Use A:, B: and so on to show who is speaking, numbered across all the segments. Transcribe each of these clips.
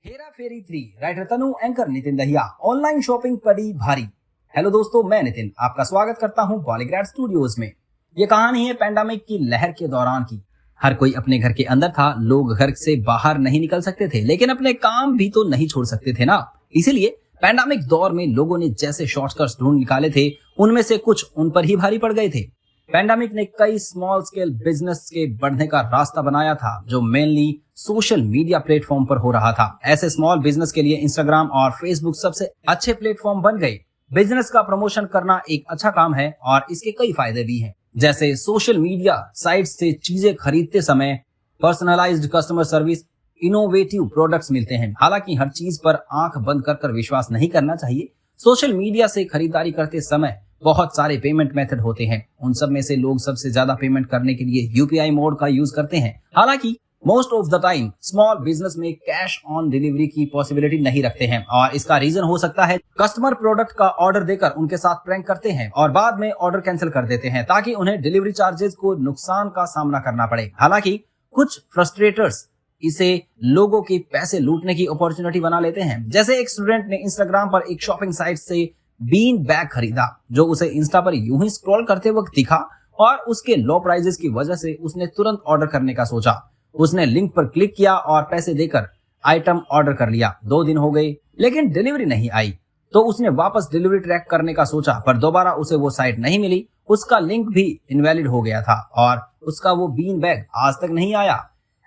A: Hera Pheri 3 writer Tanu, anchor Nitin Dahiya. Online shopping पड़ी भारी। Hello दोस्तों, मैं नितिन आपका स्वागत करता हूं बॉलीग्राड स्टूडियोज में। ये कहानी है पेंडेमिक की लहर के दौरान की। हर कोई अपने घर के अंदर था, लोग घर से बाहर नहीं निकल सकते थे, लेकिन अपने काम भी तो नहीं छोड़ सकते थे ना। इसीलिए पेंडेमिक दौर में लोगों ने जैसे शॉर्टकट्स ढूंढ निकाले थे, उनमें से कुछ उन पर ही भारी पड़ गए थे। पेंडेमिक ने कई स्मॉल स्केल बिजनेस के बढ़ने का रास्ता बनाया था, जो मेनली सोशल मीडिया प्लेटफॉर्म पर हो रहा था। ऐसे स्मॉल बिजनेस के लिए इंस्टाग्राम और फेसबुक सबसे अच्छे प्लेटफॉर्म बन गए। बिजनेस का प्रमोशन करना एक अच्छा काम है और इसके कई फायदे भी हैं, जैसे सोशल मीडिया साइट से चीजें खरीदते समय personalised customer service, innovative products मिलते हैं। हालांकि हर चीज पर आंख बंद कर विश्वास नहीं करना चाहिए। सोशल मीडिया से खरीदारी करते समय बहुत सारे पेमेंट मेथड होते हैं। उन सब में से लोग सबसे ज्यादा पेमेंट करने के लिए यूपीआई मोड का यूज करते हैं। हालांकि most of the time small business में कैश ऑन डिलीवरी की पॉसिबिलिटी नहीं रखते हैं, और इसका रीजन हो सकता है कस्टमर प्रोडक्ट का ऑर्डर देकर उनके साथ प्रैंक करते हैं और बाद में ऑर्डर कैंसिल कर देते हैं, ताकि उन्हें डिलीवरी चार्जेस को नुकसान का सामना करना पड़े। हालांकि कुछ फ्रस्ट्रेटर्स इसे लोगों के पैसे लूटने की अपॉर्चुनिटी बना लेते हैं। जैसे एक स्टूडेंट ने इंस्टाग्राम पर एक शॉपिंग साइट से बीन बैग खरीदा, जो उसे इंस्टा पर यूं ही स्क्रॉल करते वक्त दिखा, और उसके लो प्राइजेस की वजह से उसने तुरंत ऑर्डर करने का सोचा। उसने लिंक पर क्लिक किया और पैसे देकर आइटम ऑर्डर कर लिया। 2 दिन हो गए लेकिन डिलीवरी नहीं आई, तो उसने वापस डिलीवरी ट्रैक करने का सोचा, पर दोबारा उसे वो साइट नहीं मिली। उसका लिंक भी इनवैलिड हो गया था और उसका वो बीन बैग आज तक नहीं आया।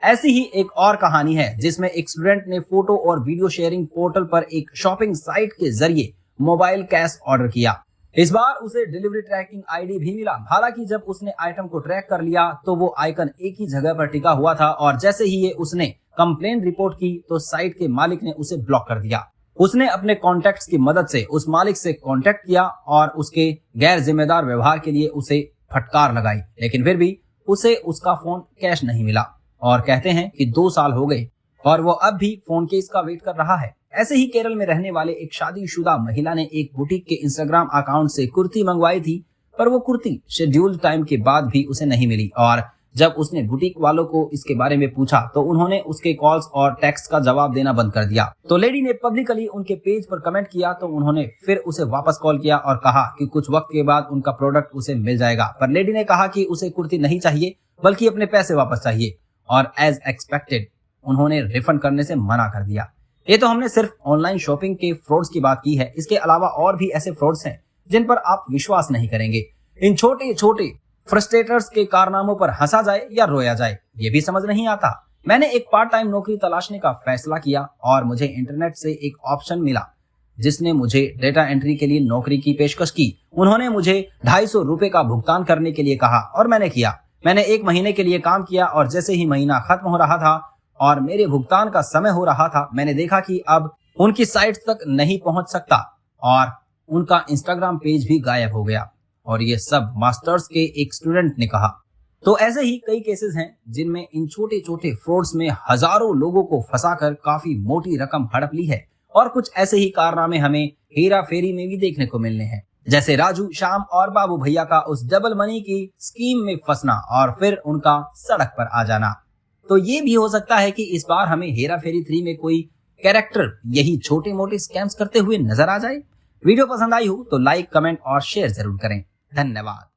A: ऐसी ही एक और कहानी है, जिसमें एक स्टूडेंट ने फोटो और वीडियो शेयरिंग पोर्टल पर एक शॉपिंग साइट के जरिए मोबाइल कैश ऑर्डर किया। इस बार उसे डिलीवरी ट्रैकिंग आईडी भी मिला। हालांकि जब उसने आइटम को ट्रैक कर लिया तो वो आइकन एक ही जगह पर टिका हुआ था, और जैसे ही ये उसने कंप्लेन रिपोर्ट की तो साइट के मालिक ने उसे ब्लॉक कर दिया। उसने अपने कॉन्टैक्ट्स की मदद से उस मालिक से कांटेक्ट किया और उसके गैर जिम्मेदार व्यवहार के लिए उसे फटकार लगाई, लेकिन फिर भी उसे उसका फोन कैश नहीं मिला, और कहते हैं कि 2 साल हो गए और वो अब भी फोन केस का वेट कर रहा है। ऐसे ही केरल में रहने वाले एक शादीशुदा महिला ने एक बुटीक के इंस्टाग्राम अकाउंट से कुर्ती मंगवाई थी, पर वो कुर्ती शेड्यूल्ड टाइम के बाद भी उसे नहीं मिली। और जब उसने बुटीक वालों को इसके बारे में पूछा तो उन्होंने उसके कॉल्स और टेक्स्ट का जवाब देना बंद कर दिया। तो लेडी ने पब्लिकली उनके पेज पर कमेंट किया, तो उन्होंने फिर उसे वापस कॉल किया और कहा कि कुछ वक्त के बाद उनका प्रोडक्ट उसे मिल जाएगा। पर लेडी ने कहा कि उसे कुर्ती नहीं चाहिए, बल्कि अपने पैसे वापस चाहिए, और एज एक्सपेक्टेड उन्होंने रिफंड करने से मना कर दिया। ये तो हमने सिर्फ ऑनलाइन शॉपिंग के फ्रॉड्स की बात की है। इसके अलावा और भी ऐसे फ्रॉड्स हैं जिन पर आप विश्वास नहीं करेंगे। इन छोटे छोटे फ्रस्ट्रेटर्स के कारनामों पर हंसा जाए या रोया जाए, ये भी समझ नहीं आता। मैंने एक पार्ट टाइम नौकरी तलाशने का फैसला किया और मुझे इंटरनेट से एक ऑप्शन मिला, जिसने मुझे डेटा एंट्री के लिए नौकरी की पेशकश की। उन्होंने मुझे 250 रुपए का भुगतान करने के लिए कहा और मैंने किया। मैंने 1 महीने के लिए काम किया, और जैसे ही महीना खत्म हो रहा था और मेरे भुगतान का समय हो रहा था, मैंने देखा कि अब उनकी साइट तक नहीं पहुंच सकता और उनका इंस्टाग्राम पेज भी गायब हो गया। और ये सब मास्टर्स के एक स्टूडेंट ने कहा। तो ऐसे ही कई केसेस हैं जिनमें इन छोटे छोटे फ्रॉड्स में हजारों लोगों को फंसाकर काफी मोटी रकम हड़प ली है। और कुछ ऐसे ही कारनामे हमें हेरा फेरी में भी देखने को मिलने हैं, जैसे राजू, श्याम और बाबू भैया का उस डबल मनी की स्कीम में फंसना और फिर उनका सड़क पर आ जाना। तो ये भी हो सकता है कि इस बार हमें हेरा फेरी 3 में कोई कैरेक्टर यही छोटे मोटे स्कैम्स करते हुए नजर आ जाए। वीडियो पसंद आई हो तो लाइक, कमेंट और शेयर जरूर करें। धन्यवाद।